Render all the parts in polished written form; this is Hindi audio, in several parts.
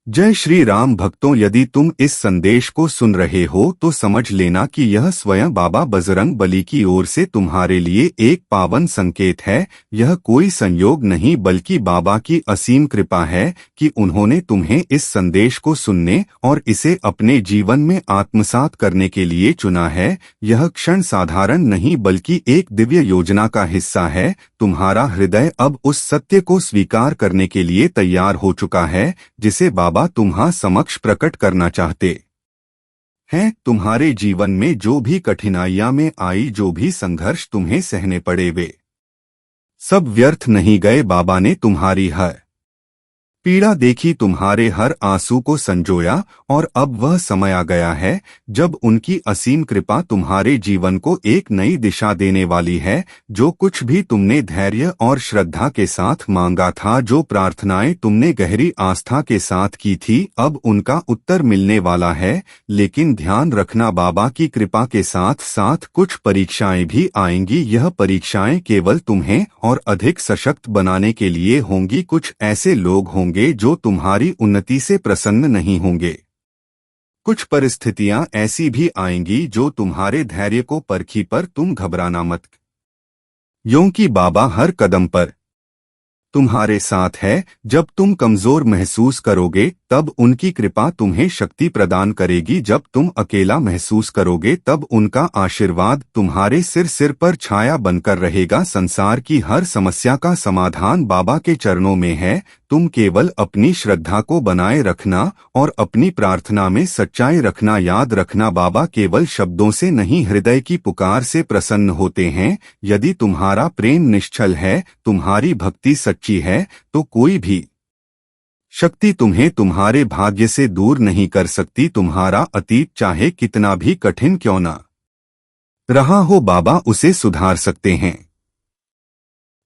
जय श्री राम भक्तों, यदि तुम इस संदेश को सुन रहे हो तो समझ लेना कि यह स्वयं बाबा बजरंग बली की ओर से तुम्हारे लिए एक पावन संकेत है। यह कोई संयोग नहीं बल्कि बाबा की असीम कृपा है कि उन्होंने तुम्हें इस संदेश को सुनने और इसे अपने जीवन में आत्मसात करने के लिए चुना है। यह क्षण साधारण नहीं बल्कि एक दिव्य योजना का हिस्सा है। तुम्हारा हृदय अब उस सत्य को स्वीकार करने के लिए तैयार हो चुका है जिसे बाबा तुम्हां समक्ष प्रकट करना चाहते हैं। तुम्हारे जीवन में जो भी कठिनाइयां में आई, जो भी संघर्ष तुम्हें सहने पड़े, वे सब व्यर्थ नहीं गए। बाबा ने तुम्हारी हर पीड़ा देखी, तुम्हारे हर आंसू को संजोया और अब वह समय आ गया है जब उनकी असीम कृपा तुम्हारे जीवन को एक नई दिशा देने वाली है। जो कुछ भी तुमने धैर्य और श्रद्धा के साथ मांगा था, जो प्रार्थनाएं तुमने गहरी आस्था के साथ की थी, अब उनका उत्तर मिलने वाला है। लेकिन ध्यान रखना, बाबा की कृपा के साथ साथ कुछ परीक्षाएं भी आएंगी। यह परीक्षाएं केवल तुम्हें और अधिक सशक्त बनाने के लिए होंगी। कुछ ऐसे लोग होंगे जो तुम्हारी उन्नति से प्रसन्न नहीं होंगे। कुछ परिस्थितियां ऐसी भी आएंगी जो तुम्हारे धैर्य को परखी, पर तुम घबराना मत, क्योंकि बाबा हर कदम पर तुम्हारे साथ है। जब तुम कमजोर महसूस करोगे तब उनकी कृपा तुम्हें शक्ति प्रदान करेगी। जब तुम अकेला महसूस करोगे तब उनका आशीर्वाद तुम्हारे सिर पर छाया बनकर रहेगा। संसार की हर समस्या का समाधान बाबा के चरणों में है। तुम केवल अपनी श्रद्धा को बनाए रखना और अपनी प्रार्थना में सच्चाई रखना। याद रखना, बाबा केवल शब्दों से नहीं, हृदय की पुकार से प्रसन्न होते हैं। यदि तुम्हारा प्रेम निश्चल है, तुम्हारी भक्ति सच्ची है, तो कोई भी शक्ति तुम्हें तुम्हारे भाग्य से दूर नहीं कर सकती। तुम्हारा अतीत चाहे कितना भी कठिन क्यों न रहा हो, बाबा उसे सुधार सकते हैं।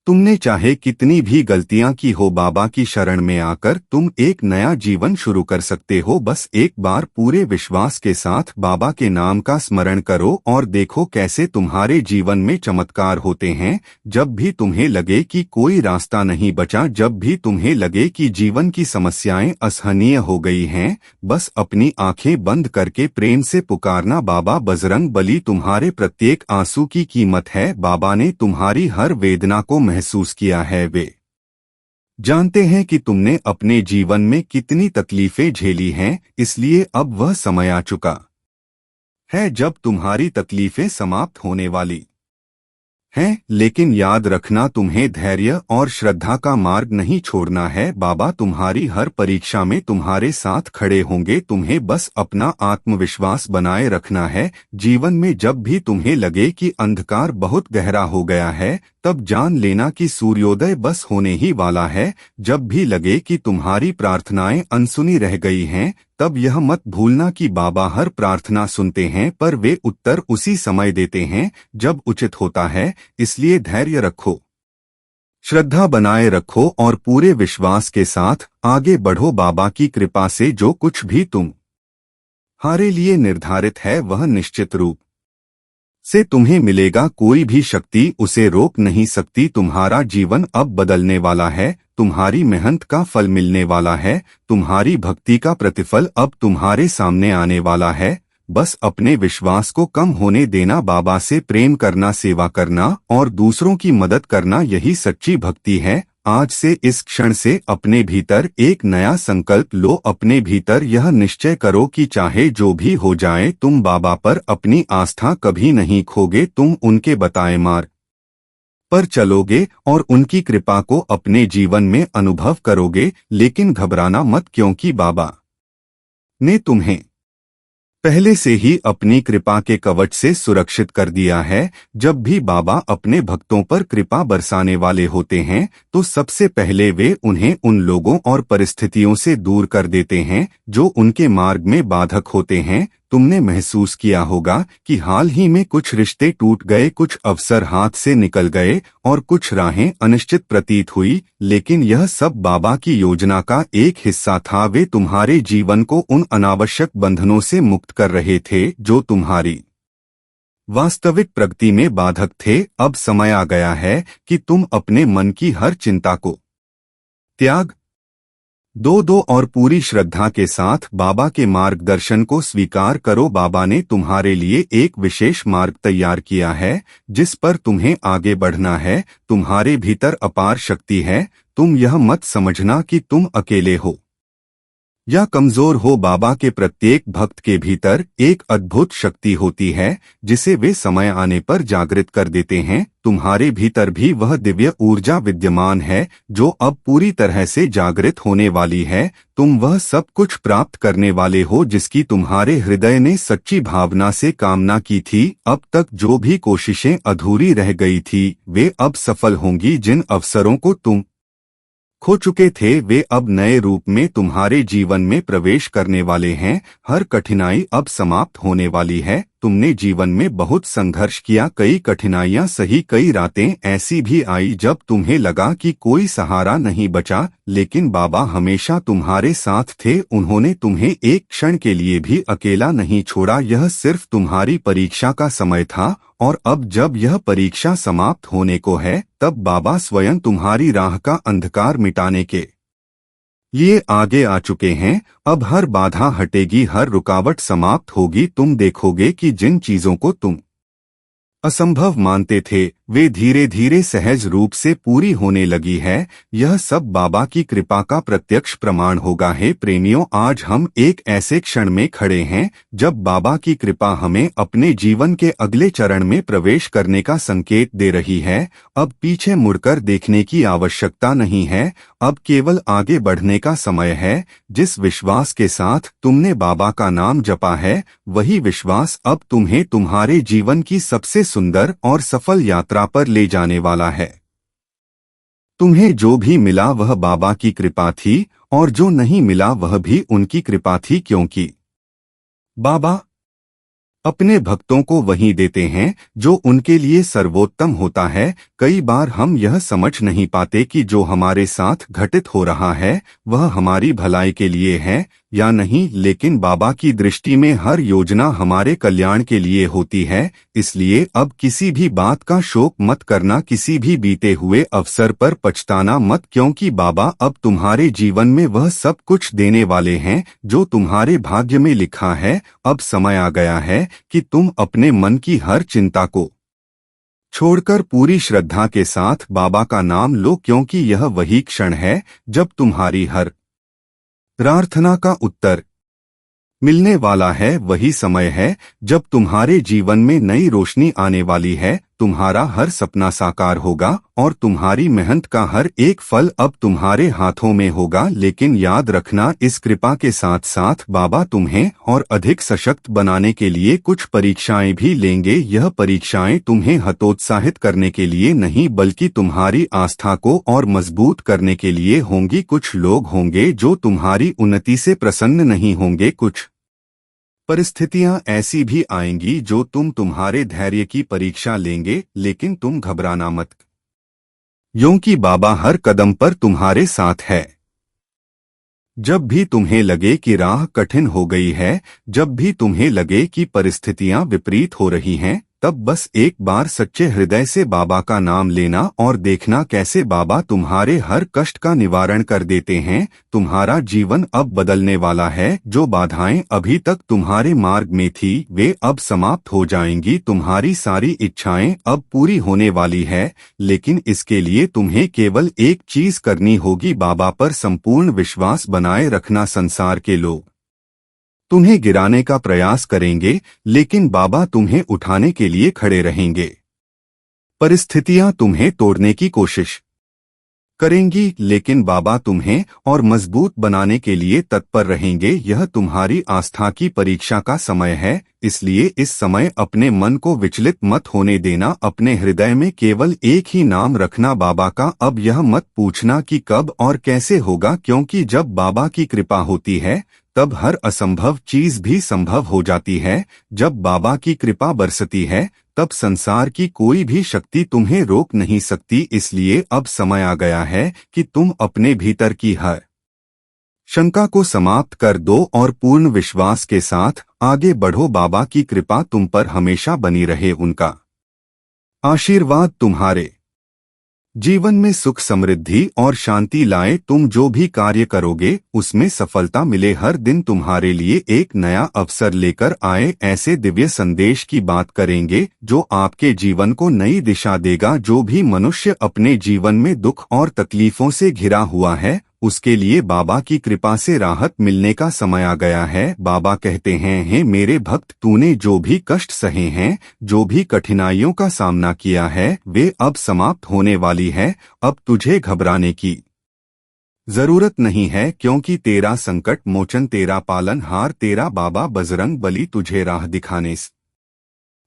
तुमने चाहे कितनी भी गलतियां की हो, बाबा की शरण में आकर तुम एक नया जीवन शुरू कर सकते हो। बस एक बार पूरे विश्वास के साथ बाबा के नाम का स्मरण करो और देखो कैसे तुम्हारे जीवन में चमत्कार होते हैं। जब भी तुम्हें लगे कि कोई रास्ता नहीं बचा, जब भी तुम्हें लगे कि जीवन की समस्याएं असहनीय हो गई हैं, बस अपनी आंखें बंद करके प्रेम से पुकारना, बाबा बजरंग बली तुम्हारे प्रत्येक आंसू की कीमत है। बाबा ने तुम्हारी हर वेदना को महसूस किया है। वे जानते हैं कि तुमने अपने जीवन में कितनी तकलीफें झेली हैं, इसलिए अब वह समय आ चुका है जब तुम्हारी तकलीफें समाप्त होने वाली हैं। लेकिन याद रखना, तुम्हें धैर्य और श्रद्धा का मार्ग नहीं छोड़ना है। बाबा तुम्हारी हर परीक्षा में तुम्हारे साथ खड़े होंगे। तुम्हें बस अपना आत्मविश्वास बनाए रखना है। जीवन में जब भी तुम्हें लगे कि अंधकार बहुत गहरा हो गया है, तब जान लेना कि सूर्योदय बस होने ही वाला है। जब भी लगे कि तुम्हारी प्रार्थनाएं अनसुनी रह गई हैं, तब यह मत भूलना कि बाबा हर प्रार्थना सुनते हैं, पर वे उत्तर उसी समय देते हैं जब उचित होता है। इसलिए धैर्य रखो, श्रद्धा बनाए रखो और पूरे विश्वास के साथ आगे बढ़ो। बाबा की कृपा से जो कुछ भी तुम्हारे लिए निर्धारित है, वह निश्चित रूप से तुम्हें मिलेगा। कोई भी शक्ति उसे रोक नहीं सकती। तुम्हारा जीवन अब बदलने वाला है। तुम्हारी मेहनत का फल मिलने वाला है। तुम्हारी भक्ति का प्रतिफल अब तुम्हारे सामने आने वाला है। बस अपने विश्वास को कम होने देना। बाबा से प्रेम करना, सेवा करना और दूसरों की मदद करना, यही सच्ची भक्ति है। आज से, इस क्षण से अपने भीतर एक नया संकल्प लो। अपने भीतर यह निश्चय करो कि चाहे जो भी हो जाए, तुम बाबा पर अपनी आस्था कभी नहीं खोगे। तुम उनके बताए मार्ग पर चलोगे और उनकी कृपा को अपने जीवन में अनुभव करोगे। लेकिन घबराना मत, क्योंकि बाबा ने तुम्हें पहले से ही अपनी कृपा के कवच से सुरक्षित कर दिया है। जब भी बाबा अपने भक्तों पर कृपा बरसाने वाले होते हैं, तो सबसे पहले वे उन्हें उन लोगों और परिस्थितियों से दूर कर देते हैं जो उनके मार्ग में बाधक होते हैं। तुमने महसूस किया होगा कि हाल ही में कुछ रिश्ते टूट गए, कुछ अवसर हाथ से निकल गए और कुछ राहें अनिश्चित प्रतीत हुई। लेकिन यह सब बाबा की योजना का एक हिस्सा था। वे तुम्हारे जीवन को उन अनावश्यक बंधनों से मुक्त कर रहे थे जो तुम्हारी वास्तविक प्रगति में बाधक थे। अब समय आ गया है कि तुम अपने मन की हर चिंता को त्याग दो दो और पूरी श्रद्धा के साथ बाबा के मार्गदर्शन को स्वीकार करो। बाबा ने तुम्हारे लिए एक विशेष मार्ग तैयार किया है जिस पर तुम्हें आगे बढ़ना है। तुम्हारे भीतर अपार शक्ति है। तुम यह मत समझना कि तुम अकेले हो या कमजोर हो। बाबा के प्रत्येक भक्त के भीतर एक अद्भुत शक्ति होती है जिसे वे समय आने पर जागृत कर देते हैं। तुम्हारे भीतर भी वह दिव्य ऊर्जा विद्यमान है जो अब पूरी तरह से जागृत होने वाली है। तुम वह सब कुछ प्राप्त करने वाले हो जिसकी तुम्हारे हृदय ने सच्ची भावना से कामना की थी। अब तक जो भी कोशिशें अधूरी रह गई थी वे अब सफल होंगी। जिन अवसरों को तुम खो चुके थे वे अब नए रूप में तुम्हारे जीवन में प्रवेश करने वाले हैं। हर कठिनाई अब समाप्त होने वाली है। तुमने जीवन में बहुत संघर्ष किया, कई कठिनाइयां सही, कई रातें ऐसी भी आई जब तुम्हें लगा कि कोई सहारा नहीं बचा, लेकिन बाबा हमेशा तुम्हारे साथ थे। उन्होंने तुम्हें एक क्षण के लिए भी अकेला नहीं छोड़ा। यह सिर्फ तुम्हारी परीक्षा का समय था और अब जब यह परीक्षा समाप्त होने को है तब बाबा स्वयं तुम्हारी राह का अंधकार मिटाने के लिए आगे आ चुके हैं। अब हर बाधा हटेगी, हर रुकावट समाप्त होगी। तुम देखोगे कि जिन चीजों को तुम असंभव मानते थे वे धीरे धीरे सहज रूप से पूरी होने लगी है। यह सब बाबा की कृपा का प्रत्यक्ष प्रमाण होगा। हे प्रेमियों, आज हम एक ऐसे क्षण में खड़े हैं जब बाबा की कृपा हमें अपने जीवन के अगले चरण में प्रवेश करने का संकेत दे रही है। अब पीछे मुड़कर देखने की आवश्यकता नहीं है, अब केवल आगे बढ़ने का समय है। जिस विश्वास के साथ तुमने बाबा का नाम जपा है वही विश्वास अब तुम्हें तुम्हारे जीवन की सबसे सुंदर और सफल यात्रा पर ले जाने वाला है। तुम्हें जो भी मिला वह बाबा की कृपा थी और जो नहीं मिला वह भी उनकी कृपा थी, क्योंकि बाबा अपने भक्तों को वही देते हैं जो उनके लिए सर्वोत्तम होता है। कई बार हम यह समझ नहीं पाते कि जो हमारे साथ घटित हो रहा है वह हमारी भलाई के लिए है या नहीं, लेकिन बाबा की दृष्टि में हर योजना हमारे कल्याण के लिए होती है। इसलिए अब किसी भी बात का शोक मत करना, किसी भी बीते हुए अवसर पर पछताना मत, क्योंकि बाबा अब तुम्हारे जीवन में वह सब कुछ देने वाले हैं जो तुम्हारे भाग्य में लिखा है। अब समय आ गया है कि तुम अपने मन की हर चिंता को छोड़कर पूरी श्रद्धा के साथ बाबा का नाम लो, क्योंकि यह वही क्षण है जब तुम्हारी हर प्रार्थना का उत्तर मिलने वाला है। वही समय है जब तुम्हारे जीवन में नई रोशनी आने वाली है। तुम्हारा हर सपना साकार होगा और तुम्हारी मेहनत का हर एक फल अब तुम्हारे हाथों में होगा। लेकिन याद रखना, इस कृपा के साथ साथ बाबा तुम्हें और अधिक सशक्त बनाने के लिए कुछ परीक्षाएं भी लेंगे। यह परीक्षाएं तुम्हें हतोत्साहित करने के लिए नहीं बल्कि तुम्हारी आस्था को और मजबूत करने के लिए होंगी। कुछ लोग होंगे जो तुम्हारी उन्नति से प्रसन्न नहीं होंगे। कुछ परिस्थितियां ऐसी भी आएंगी जो तुम्हारे धैर्य की परीक्षा लेंगे, लेकिन तुम घबराना मत, क्योंकि बाबा हर कदम पर तुम्हारे साथ है। जब भी तुम्हें लगे कि राह कठिन हो गई है, जब भी तुम्हें लगे कि परिस्थितियां विपरीत हो रही हैं, तब बस एक बार सच्चे हृदय से बाबा का नाम लेना और देखना कैसे बाबा तुम्हारे हर कष्ट का निवारण कर देते हैं। तुम्हारा जीवन अब बदलने वाला है। जो बाधाएं अभी तक तुम्हारे मार्ग में थी वे अब समाप्त हो जाएंगी। तुम्हारी सारी इच्छाएं अब पूरी होने वाली है, लेकिन इसके लिए तुम्हें केवल एक चीज करनी होगी, बाबा पर संपूर्ण विश्वास बनाए रखना। संसार के लोग तुम्हें गिराने का प्रयास करेंगे, लेकिन बाबा तुम्हें उठाने के लिए खड़े रहेंगे। परिस्थितियां तुम्हें तोड़ने की कोशिश करेंगी, लेकिन बाबा तुम्हें और मजबूत बनाने के लिए तत्पर रहेंगे। यह तुम्हारी आस्था की परीक्षा का समय है, इसलिए इस समय अपने मन को विचलित मत होने देना। अपने हृदय में केवल एक ही नाम रखना, बाबा का। अब यह मत पूछना कि कब और कैसे होगा, क्योंकि जब बाबा की कृपा होती है तब हर असंभव चीज भी संभव हो जाती है। जब बाबा की कृपा बरसती है तब संसार की कोई भी शक्ति तुम्हें रोक नहीं सकती। इसलिए अब समय आ गया है कि तुम अपने भीतर की हर शंका को समाप्त कर दो और पूर्ण विश्वास के साथ आगे बढ़ो। बाबा की कृपा तुम पर हमेशा बनी रहे, उनका आशीर्वाद तुम्हारे जीवन में सुख समृद्धि और शांति लाए। तुम जो भी कार्य करोगे उसमें सफलता मिले। हर दिन तुम्हारे लिए एक नया अवसर लेकर आए। ऐसे दिव्य संदेश की बात करेंगे जो आपके जीवन को नई दिशा देगा। जो भी मनुष्य अपने जीवन में दुख और तकलीफों से घिरा हुआ है उसके लिए बाबा की कृपा से राहत मिलने का समय आ गया है। बाबा कहते हैं, हे मेरे भक्त, तूने जो भी कष्ट सहे हैं, जो भी कठिनाइयों का सामना किया है, वे अब समाप्त होने वाली है। अब तुझे घबराने की जरूरत नहीं है, क्योंकि तेरा संकट मोचन, तेरा पालनहार, तेरा बाबा बजरंग बली तुझे राह दिखाने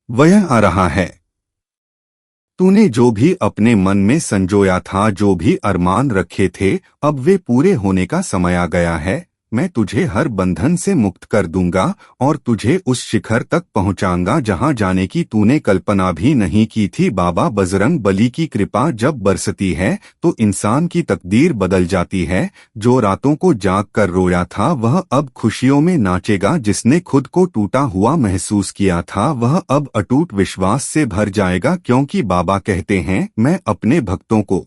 वह आ रहा है। तूने जो भी अपने मन में संजोया था, जो भी अरमान रखे थे, अब वे पूरे होने का समय आ गया है। मैं तुझे हर बंधन से मुक्त कर दूंगा और तुझे उस शिखर तक पहुंचाऊंगा जहां जाने की तूने कल्पना भी नहीं की थी। बाबा बजरंग बली की कृपा जब बरसती है तो इंसान की तकदीर बदल जाती है। जो रातों को जाग कर रोया था वह अब खुशियों में नाचेगा। जिसने खुद को टूटा हुआ महसूस किया था वह अब अटूट विश्वास से भर जाएगा, क्योंकि बाबा कहते हैं, मैं अपने भक्तों को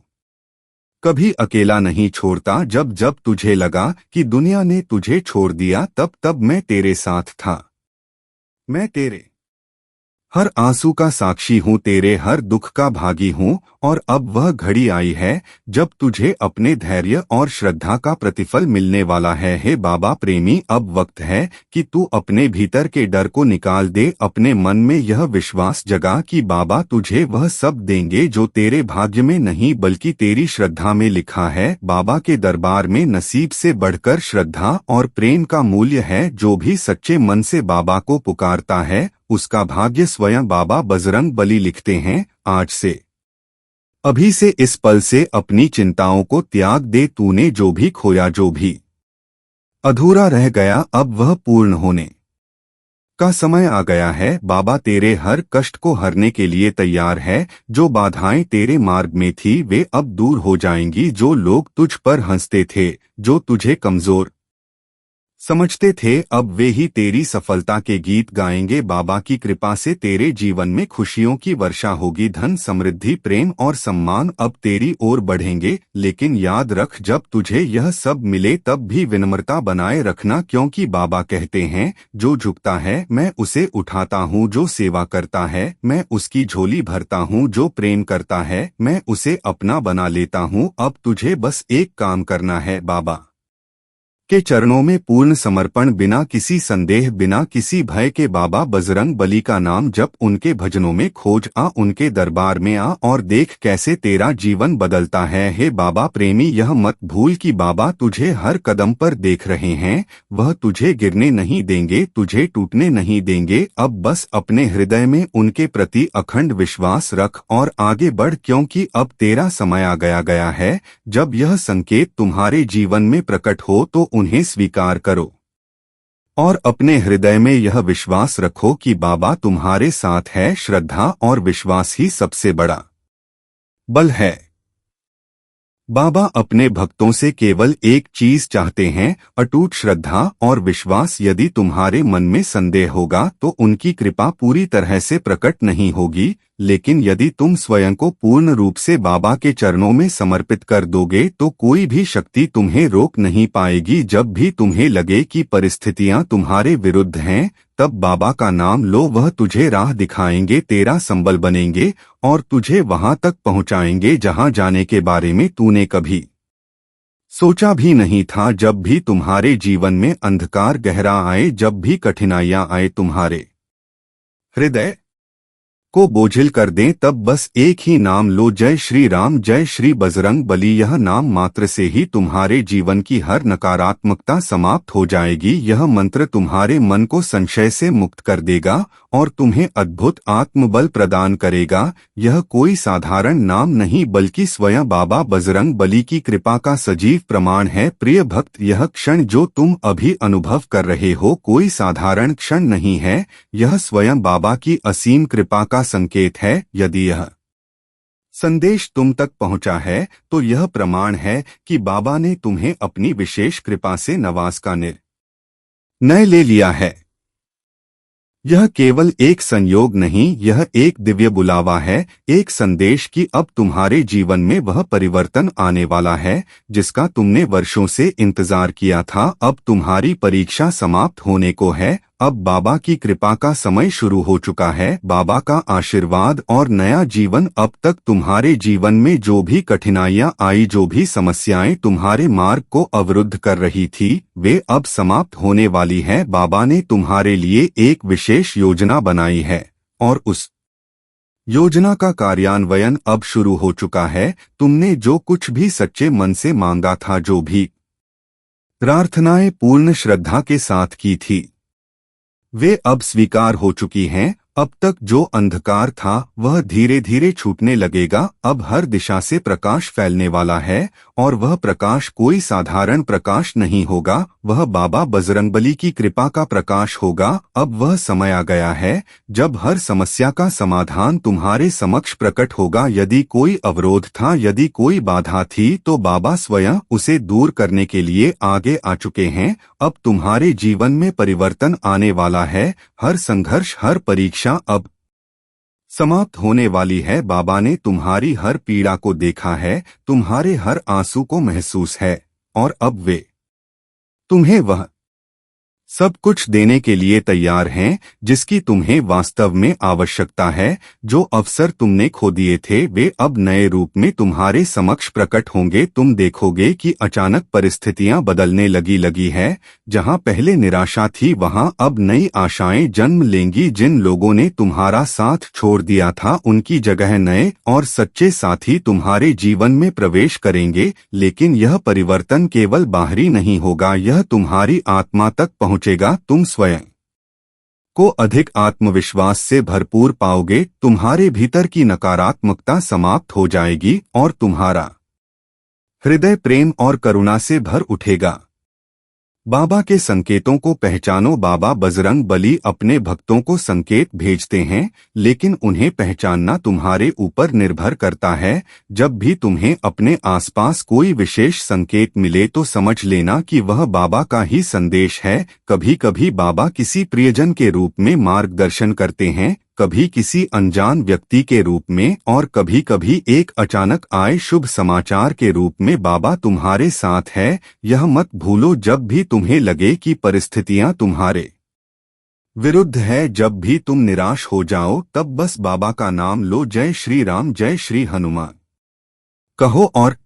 कभी अकेला नहीं छोड़ता। जब जब तुझे लगा कि दुनिया ने तुझे छोड़ दिया, तब तब मैं तेरे साथ था। मैं तेरे हर आंसू का साक्षी हूँ, तेरे हर दुख का भागी हूँ। और अब वह घड़ी आई है जब तुझे अपने धैर्य और श्रद्धा का प्रतिफल मिलने वाला है। हे बाबा प्रेमी, अब वक्त है कि तू अपने भीतर के डर को निकाल दे। अपने मन में यह विश्वास जगा कि बाबा तुझे वह सब देंगे जो तेरे भाग्य में नहीं बल्कि तेरी श्रद्धा में लिखा है। बाबा के दरबार में नसीब से बढ़कर श्रद्धा और प्रेम का मूल्य है। जो भी सच्चे मन से बाबा को पुकारता है उसका भाग्य स्वयं बाबा बजरंग बली लिखते हैं। आज से, अभी से, इस पल से अपनी चिंताओं को त्याग दे। तूने जो भी खोया, जो भी अधूरा रह गया, अब वह पूर्ण होने का समय आ गया है। बाबा तेरे हर कष्ट को हरने के लिए तैयार है। जो बाधाएं तेरे मार्ग में थी वे अब दूर हो जाएंगी। जो लोग तुझ पर हंसते थे, जो तुझे कमजोर समझते थे, अब वे ही तेरी सफलता के गीत गाएंगे। बाबा की कृपा से तेरे जीवन में खुशियों की वर्षा होगी। धन, समृद्धि, प्रेम और सम्मान अब तेरी ओर बढ़ेंगे। लेकिन याद रख, जब तुझे यह सब मिले तब भी विनम्रता बनाए रखना, क्योंकि बाबा कहते हैं, जो झुकता है मैं उसे उठाता हूँ, जो सेवा करता है मैं उसकी झोली भरता हूँ, जो प्रेम करता है मैं उसे अपना बना लेता हूँ। अब तुझे बस एक काम करना है, बाबा के चरणों में पूर्ण समर्पण, बिना किसी संदेह, बिना किसी भय के। बाबा बजरंग बली का नाम जप, उनके भजनों में खोज आ, उनके दरबार में आ और देख कैसे तेरा जीवन बदलता है। हे बाबा प्रेमी, यह मत भूल कि बाबा तुझे हर कदम पर देख रहे हैं। वह तुझे गिरने नहीं देंगे, तुझे टूटने नहीं देंगे। अब बस अपने हृदय में उनके प्रति अखंड विश्वास रख और आगे बढ़, क्योंकि अब तेरा समय आ गया है। जब यह संकेत तुम्हारे जीवन में प्रकट हो तो उन्हें स्वीकार करो और अपने हृदय में यह विश्वास रखो कि बाबा तुम्हारे साथ है। श्रद्धा और विश्वास ही सबसे बड़ा बल है। बाबा अपने भक्तों से केवल एक चीज चाहते हैं, अटूट श्रद्धा और विश्वास। यदि तुम्हारे मन में संदेह होगा तो उनकी कृपा पूरी तरह से प्रकट नहीं होगी। लेकिन यदि तुम स्वयं को पूर्ण रूप से बाबा के चरणों में समर्पित कर दोगे तो कोई भी शक्ति तुम्हें रोक नहीं पाएगी। जब भी तुम्हें लगे कि परिस्थितियां तुम्हारे विरुद्ध हैं, तब बाबा का नाम लो। वह तुझे राह दिखाएंगे, तेरा संबल बनेंगे और तुझे वहां तक पहुंचाएंगे जहां जाने के बारे में तूने कभी सोचा भी नहीं था। जब भी तुम्हारे जीवन में अंधकार गहरा आए, जब भी कठिनाइयां आए तुम्हारे हृदय को बोझिल कर दें, तब बस एक ही नाम लो, जय श्री राम, जय श्री बजरंग बली। यह नाम मात्र से ही तुम्हारे जीवन की हर नकारात्मकता समाप्त हो जाएगी। यह मंत्र तुम्हारे मन को संशय से मुक्त कर देगा और तुम्हें अद्भुत आत्मबल प्रदान करेगा। यह कोई साधारण नाम नहीं बल्कि स्वयं बाबा बजरंग बली की कृपा का सजीव प्रमाण है। प्रिय भक्त, यह क्षण जो तुम अभी अनुभव कर रहे हो कोई साधारण क्षण नहीं है। यह स्वयं बाबा की असीम कृपा का संकेत है। यदि यह संदेश तुम तक पहुंचा है तो यह प्रमाण है कि बाबा ने तुम्हें अपनी विशेष कृपा से नवाज का निर्णय ले लिया है। यह केवल एक संयोग नहीं, यह एक दिव्य बुलावा है, एक संदेश कि अब तुम्हारे जीवन में वह परिवर्तन आने वाला है जिसका तुमने वर्षों से इंतजार किया था। अब तुम्हारी परीक्षा समाप्त होने को है। अब बाबा की कृपा का समय शुरू हो चुका है। बाबा का आशीर्वाद और नया जीवन। अब तक तुम्हारे जीवन में जो भी कठिनाइयां आई, जो भी समस्याएं तुम्हारे मार्ग को अवरुद्ध कर रही थी, वे अब समाप्त होने वाली है। बाबा ने तुम्हारे लिए एक विशेष योजना बनाई है और उस योजना का कार्यान्वयन अब शुरू हो चुका है। तुमने जो कुछ भी सच्चे मन से मांगा था, जो भी प्रार्थनाएं पूर्ण श्रद्धा के साथ की थी, वे अब स्वीकार हो चुकी हैं। अब तक जो अंधकार था वह धीरे धीरे छूटने लगेगा। अब हर दिशा से प्रकाश फैलने वाला है और वह प्रकाश कोई साधारण प्रकाश नहीं होगा, वह बाबा बजरंगबली की कृपा का प्रकाश होगा। अब वह समय आ गया है जब हर समस्या का समाधान तुम्हारे समक्ष प्रकट होगा। यदि कोई अवरोध था, यदि कोई बाधा थी, तो बाबा स्वयं उसे दूर करने के लिए आगे आ चुके हैं। अब तुम्हारे जीवन में परिवर्तन आने वाला है। हर संघर्ष, हर परीक्षा अब समाप्त होने वाली है। बाबा ने तुम्हारी हर पीड़ा को देखा है, तुम्हारे हर आंसू को महसूस है और अब वे तुम्हें वह सब कुछ देने के लिए तैयार हैं जिसकी तुम्हें वास्तव में आवश्यकता है। जो अवसर तुमने खो दिए थे, वे अब नए रूप में तुम्हारे समक्ष प्रकट होंगे। तुम देखोगे कि अचानक परिस्थितियां बदलने लगी है। जहां पहले निराशा थी, वहां अब नई आशाएं जन्म लेंगी। जिन लोगों ने तुम्हारा साथ छोड़ दिया था, उनकी जगह नए और सच्चे साथी तुम्हारे जीवन में प्रवेश करेंगे। लेकिन यह परिवर्तन केवल बाहरी नहीं होगा, यह तुम्हारी आत्मा तक पहुंचेगा। तुम स्वयं को अधिक आत्मविश्वास से भरपूर पाओगे। तुम्हारे भीतर की नकारात्मकता समाप्त हो जाएगी और तुम्हारा हृदय प्रेम और करुणा से भर उठेगा। बाबा के संकेतों को पहचानो। बाबा बजरंग बली अपने भक्तों को संकेत भेजते हैं, लेकिन उन्हें पहचानना तुम्हारे ऊपर निर्भर करता है। जब भी तुम्हें अपने आसपास कोई विशेष संकेत मिले तो समझ लेना कि वह बाबा का ही संदेश है। कभी कभी बाबा किसी प्रियजन के रूप में मार्गदर्शन करते हैं, कभी किसी अनजान व्यक्ति के रूप में और कभी कभी एक अचानक आए शुभ समाचार के रूप में। बाबा तुम्हारे साथ है, यह मत भूलो। जब भी तुम्हें लगे कि परिस्थितियां तुम्हारे विरुद्ध है, जब भी तुम निराश हो जाओ, तब बस बाबा का नाम लो। जय श्री राम, जय श्री हनुमान कहो और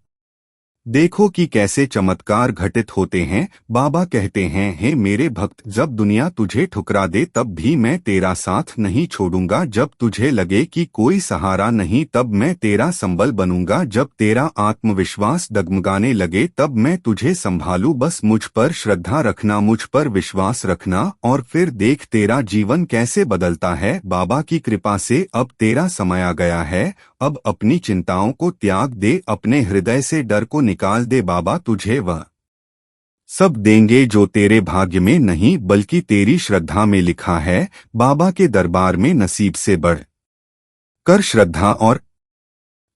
देखो कि कैसे चमत्कार घटित होते हैं। बाबा कहते हैं, हे मेरे भक्त, जब दुनिया तुझे ठुकरा दे तब भी मैं तेरा साथ नहीं छोड़ूंगा। जब तुझे लगे कि कोई सहारा नहीं, तब मैं तेरा संबल बनूंगा। जब तेरा आत्मविश्वास डगमगाने लगे, तब मैं तुझे संभालूं। बस मुझ पर श्रद्धा रखना, मुझ पर विश्वास रखना और फिर देख तेरा जीवन कैसे बदलता है। बाबा की कृपा से अब तेरा समय आ गया है। अब अपनी चिंताओं को त्याग दे, अपने हृदय से डर को निकाल दे। बाबा तुझे वह सब देंगे जो तेरे भाग्य में नहीं बल्कि तेरी श्रद्धा में लिखा है। बाबा के दरबार में नसीब से बढ़ कर श्रद्धा और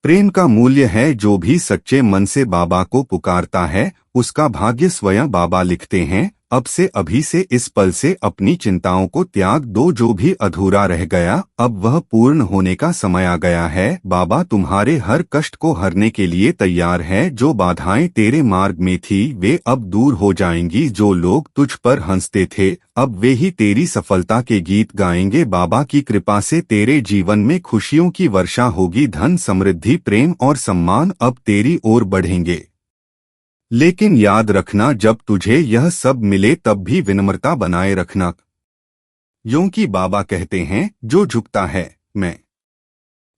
प्रेम का मूल्य है। जो भी सच्चे मन से बाबा को पुकारता है, उसका भाग्य स्वयं बाबा लिखते हैं। अब से, अभी से, इस पल से अपनी चिंताओं को त्याग दो। जो भी अधूरा रह गया, अब वह पूर्ण होने का समय आ गया है। बाबा तुम्हारे हर कष्ट को हरने के लिए तैयार है। जो बाधाएं तेरे मार्ग में थी, वे अब दूर हो जाएंगी। जो लोग तुझ पर हंसते थे, अब वे ही तेरी सफलता के गीत गाएंगे। बाबा की कृपा से तेरे जीवन में खुशियों की वर्षा होगी। धन, समृद्धि, प्रेम और सम्मान अब तेरी ओर बढ़ेंगे। लेकिन याद रखना, जब तुझे यह सब मिले तब भी विनम्रता बनाए रखना, क्योंकि बाबा कहते हैं, जो झुकता है मैं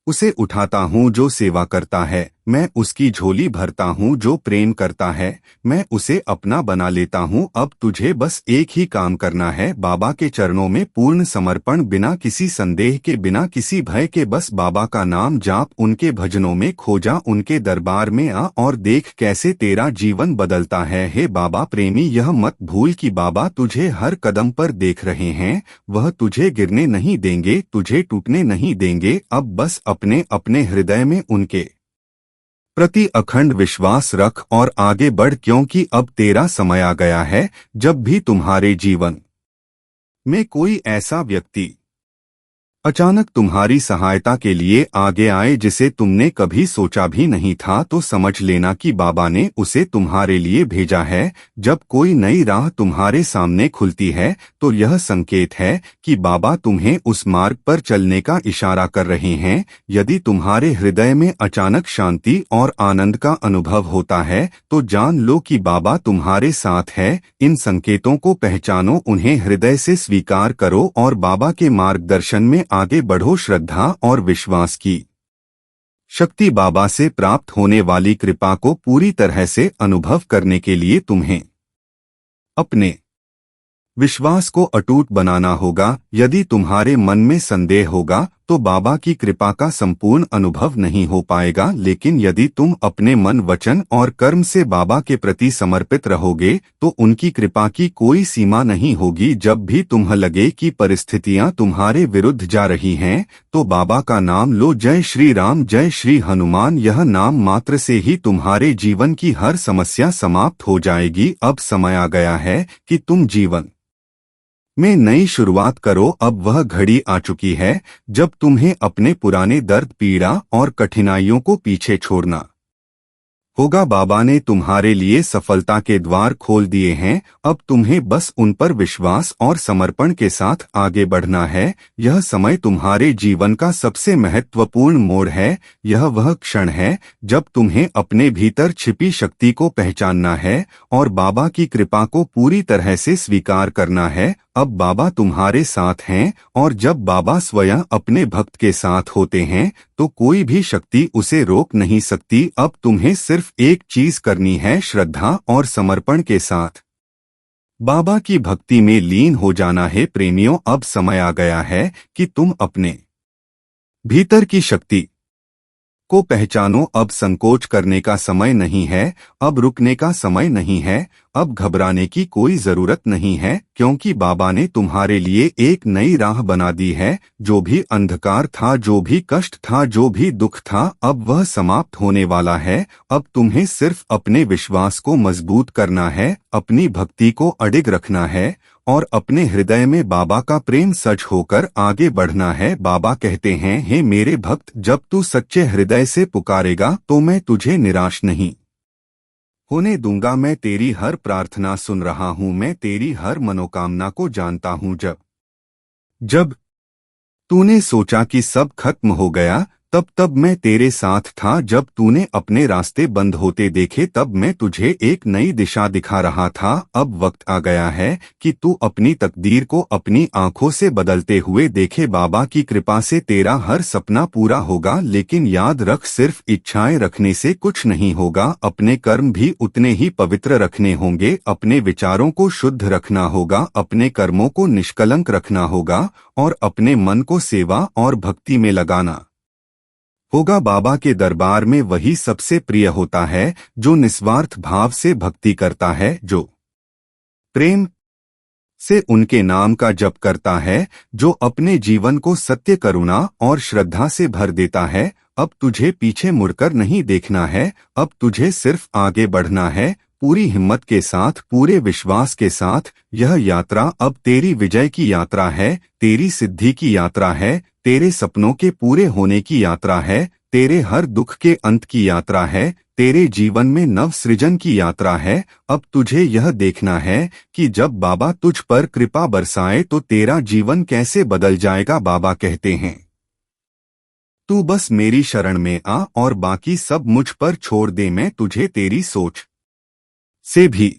उसे उठाता हूँ। जो सेवा करता है मैं उसकी झोली भरता हूँ। जो प्रेम करता है मैं उसे अपना बना लेता हूँ। अब तुझे बस एक ही काम करना है, बाबा के चरणों में पूर्ण समर्पण, बिना किसी संदेह के, बिना किसी भय के। बस बाबा का नाम जाप, उनके भजनों में खो जा, उनके दरबार में आ और देख कैसे तेरा जीवन बदलता है। हे बाबा प्रेमी, यह मत भूल कि बाबा तुझे हर कदम पर देख रहे हैं। वह तुझे गिरने नहीं देंगे, तुझे टूटने नहीं देंगे। अब बस अपने अपने हृदय में उनके प्रति अखंड विश्वास रख और आगे बढ़, क्योंकि अब तेरा समय आ गया है। जब भी तुम्हारे जीवन में कोई ऐसा व्यक्ति अचानक तुम्हारी सहायता के लिए आगे आए जिसे तुमने कभी सोचा भी नहीं था, तो समझ लेना कि बाबा ने उसे तुम्हारे लिए भेजा है। जब कोई नई राह तुम्हारे सामने खुलती है तो यह संकेत है कि बाबा तुम्हें उस मार्ग पर चलने का इशारा कर रहे हैं। यदि तुम्हारे हृदय में अचानक शांति और आनंद का अनुभव होता है तो जान लो कि बाबा तुम्हारे साथ है। इन संकेतों को पहचानो, उन्हें हृदय से स्वीकार करो और बाबा के मार्गदर्शन में आगे बढ़ो। श्रद्धा और विश्वास की शक्ति बाबा से प्राप्त होने वाली कृपा को पूरी तरह से अनुभव करने के लिए तुम्हें अपने विश्वास को अटूट बनाना होगा। यदि तुम्हारे मन में संदेह होगा तो बाबा की कृपा का संपूर्ण अनुभव नहीं हो पाएगा, लेकिन यदि तुम अपने मन, वचन और कर्म से बाबा के प्रति समर्पित रहोगे तो उनकी कृपा की कोई सीमा नहीं होगी। जब भी तुम्हें लगे कि परिस्थितियां तुम्हारे विरुद्ध जा रही हैं तो बाबा का नाम लो। जय श्री राम, जय श्री हनुमान। यह नाम मात्र से ही तुम्हारे जीवन की हर समस्या समाप्त हो जाएगी। अब समय आ गया है कि तुम जीवन में नई शुरुआत करो। अब वह घड़ी आ चुकी है जब तुम्हें अपने पुराने दर्द, पीड़ा और कठिनाइयों को पीछे छोड़ना होगा। बाबा ने तुम्हारे लिए सफलता के द्वार खोल दिए हैं। अब तुम्हें बस उन पर विश्वास और समर्पण के साथ आगे बढ़ना है। यह समय तुम्हारे जीवन का सबसे महत्वपूर्ण मोड़ है। यह वह क्षण है जब तुम्हें अपने भीतर छिपी शक्ति को पहचानना है और बाबा की कृपा को पूरी तरह से स्वीकार करना है। अब बाबा तुम्हारे साथ हैं और जब बाबा स्वयं अपने भक्त के साथ होते हैं तो कोई भी शक्ति उसे रोक नहीं सकती। अब तुम्हें सिर्फ एक चीज करनी है, श्रद्धा और समर्पण के साथ बाबा की भक्ति में लीन हो जाना है। प्रेमियों, अब समय आ गया है कि तुम अपने भीतर की शक्ति को पहचानो। अब संकोच करने का समय नहीं है, अब रुकने का समय नहीं है, अब घबराने की कोई जरूरत नहीं है, क्योंकि बाबा ने तुम्हारे लिए एक नई राह बना दी है। जो भी अंधकार था, जो भी कष्ट था, जो भी दुख था, अब वह समाप्त होने वाला है। अब तुम्हें सिर्फ अपने विश्वास को मजबूत करना है, अपनी भक्ति को अडिग रखना है और अपने हृदय में बाबा का प्रेम सच होकर आगे बढ़ना है। बाबा कहते हैं, हे मेरे भक्त, जब तू सच्चे हृदय से पुकारेगा तो मैं तुझे निराश नहीं होने दूंगा। मैं तेरी हर प्रार्थना सुन रहा हूँ, मैं तेरी हर मनोकामना को जानता हूँ। जब तूने सोचा कि सब खत्म हो गया तब मैं तेरे साथ था। जब तूने अपने रास्ते बंद होते देखे तब मैं तुझे एक नई दिशा दिखा रहा था। अब वक्त आ गया है कि तू अपनी तकदीर को अपनी आंखों से बदलते हुए देखे। बाबा की कृपा से तेरा हर सपना पूरा होगा, लेकिन याद रख, सिर्फ इच्छाएं रखने से कुछ नहीं होगा। अपने कर्म भी उतने ही पवित्र रखने होंगे। अपने विचारों को शुद्ध रखना होगा, अपने कर्मों को निष्कलंक रखना होगा और अपने मन को सेवा और भक्ति में लगाना होगा। बाबा के दरबार में वही सबसे प्रिय होता है जो निस्वार्थ भाव से भक्ति करता है, जो प्रेम से उनके नाम का जप करता है, जो अपने जीवन को सत्य, करुणा और श्रद्धा से भर देता है। अब तुझे पीछे मुड़कर नहीं देखना है, अब तुझे सिर्फ आगे बढ़ना है, पूरी हिम्मत के साथ, पूरे विश्वास के साथ। यह यात्रा अब तेरी विजय की यात्रा है, तेरी सिद्धि की यात्रा है, तेरे सपनों के पूरे होने की यात्रा है, तेरे हर दुख के अंत की यात्रा है, तेरे जीवन में नव सृजन की यात्रा है। अब तुझे यह देखना है कि जब बाबा तुझ पर कृपा बरसाए तो तेरा जीवन कैसे बदल जाएगा। बाबा कहते हैं, तू बस मेरी शरण में आ और बाकी सब मुझ पर छोड़ दे। मैं तुझे तेरी सोच से भी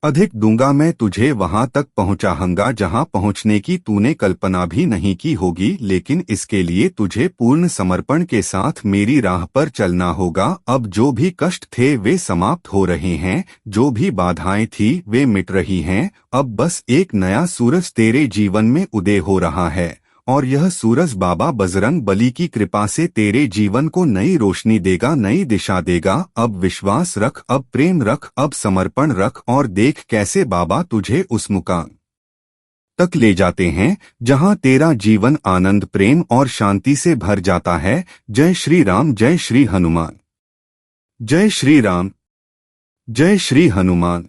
अधिक दूंगा। मैं तुझे वहां तक पहुंचाऊंगा जहां पहुंचने की तूने कल्पना भी नहीं की होगी, लेकिन इसके लिए तुझे पूर्ण समर्पण के साथ मेरी राह पर चलना होगा। अब जो भी कष्ट थे वे समाप्त हो रहे हैं, जो भी बाधाएं थी वे मिट रही हैं। अब बस एक नया सूरज तेरे जीवन में उदय हो रहा है और यह सूरज बाबा बजरंग बली की कृपा से तेरे जीवन को नई रोशनी देगा, नई दिशा देगा। अब विश्वास रख, अब प्रेम रख, अब समर्पण रख और देख कैसे बाबा तुझे उस मुकाम तक ले जाते हैं जहां तेरा जीवन आनंद, प्रेम और शांति से भर जाता है। जय श्री राम, जय श्री हनुमान। जय श्री राम, जय श्री हनुमान।